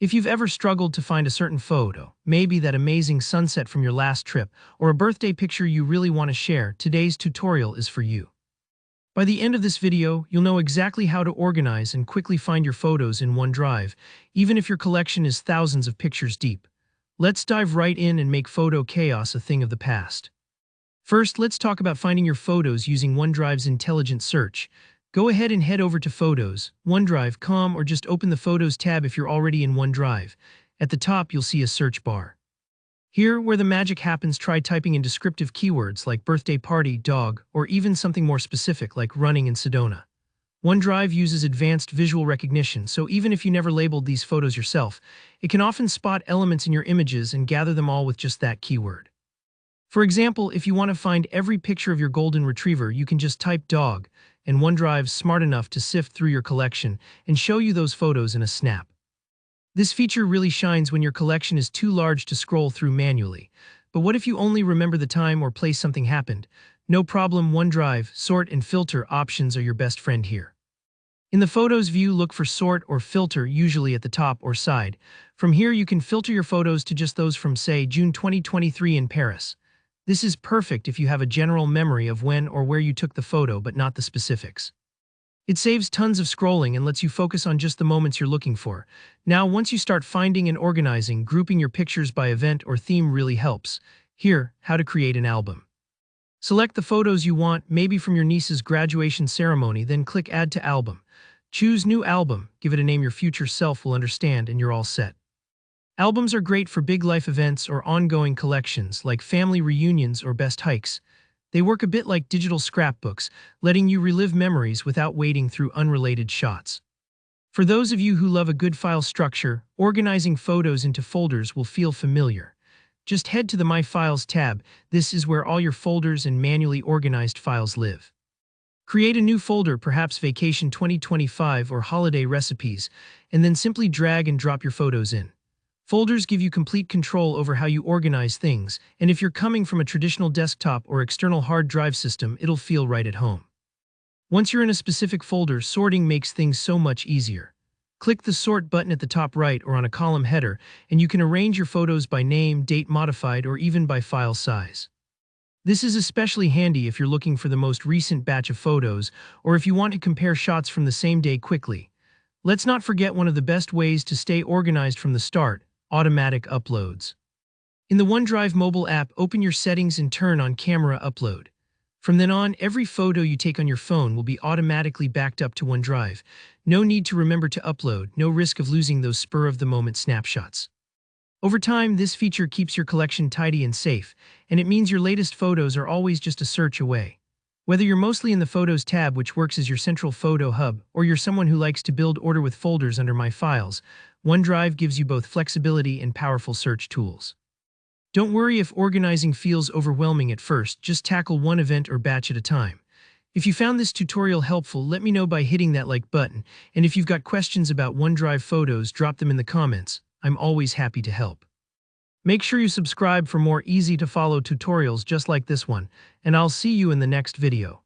If you've ever struggled to find a certain photo, maybe that amazing sunset from your last trip, or a birthday picture you really want to share, today's tutorial is for you. By the end of this video, you'll know exactly how to organize and quickly find your photos in OneDrive, even if your collection is thousands of pictures deep. Let's dive right in and make photo chaos a thing of the past. First, let's talk about finding your photos using OneDrive's intelligent search. Go ahead and head over to Photos, OneDrive.com, or just open the Photos tab if you're already in OneDrive. At the top, you'll see a search bar. Here, where the magic happens, try typing in descriptive keywords like birthday party, dog, or even something more specific like running in Sedona. OneDrive uses advanced visual recognition, so even if you never labeled these photos yourself, it can often spot elements in your images and gather them all with just that keyword. For example, if you want to find every picture of your golden retriever, you can just type dog, and OneDrive's smart enough to sift through your collection and show you those photos in a snap. This feature really shines when your collection is too large to scroll through manually. But what if you only remember the time or place something happened? No problem, OneDrive sort and filter options are your best friend here. In the Photos view, look for Sort or Filter, usually at the top or side. From here, you can filter your photos to just those from, say, June 2023 in Paris. This is perfect if you have a general memory of when or where you took the photo but not the specifics. It saves tons of scrolling and lets you focus on just the moments you're looking for. Now, once you start finding and organizing, grouping your pictures by event or theme really helps. Here, how to create an album. Select the photos you want, maybe from your niece's graduation ceremony, then click Add to Album. Choose New Album, give it a name your future self will understand, and you're all set. Albums are great for big life events or ongoing collections, like family reunions or best hikes. They work a bit like digital scrapbooks, letting you relive memories without wading through unrelated shots. For those of you who love a good file structure, organizing photos into folders will feel familiar. Just head to the My Files tab. This is where all your folders and manually organized files live. Create a new folder, perhaps Vacation 2025 or Holiday Recipes, and then simply drag and drop your photos in. Folders give you complete control over how you organize things, and if you're coming from a traditional desktop or external hard drive system, it'll feel right at home. Once you're in a specific folder, sorting makes things so much easier. Click the Sort button at the top right or on a column header, and you can arrange your photos by name, date modified, or even by file size. This is especially handy if you're looking for the most recent batch of photos, or if you want to compare shots from the same day quickly. Let's not forget one of the best ways to stay organized from the start: automatic uploads. In the OneDrive mobile app, open your settings and turn on Camera Upload. From then on, every photo you take on your phone will be automatically backed up to OneDrive. No need to remember to upload, no risk of losing those spur-of-the-moment snapshots. Over time, this feature keeps your collection tidy and safe, and it means your latest photos are always just a search away. Whether you're mostly in the Photos tab, which works as your central photo hub, or you're someone who likes to build order with folders under My Files, OneDrive gives you both flexibility and powerful search tools. Don't worry if organizing feels overwhelming at first, just tackle one event or batch at a time. If you found this tutorial helpful, let me know by hitting that like button, and if you've got questions about OneDrive photos, drop them in the comments. I'm always happy to help. Make sure you subscribe for more easy-to-follow tutorials just like this one, and I'll see you in the next video.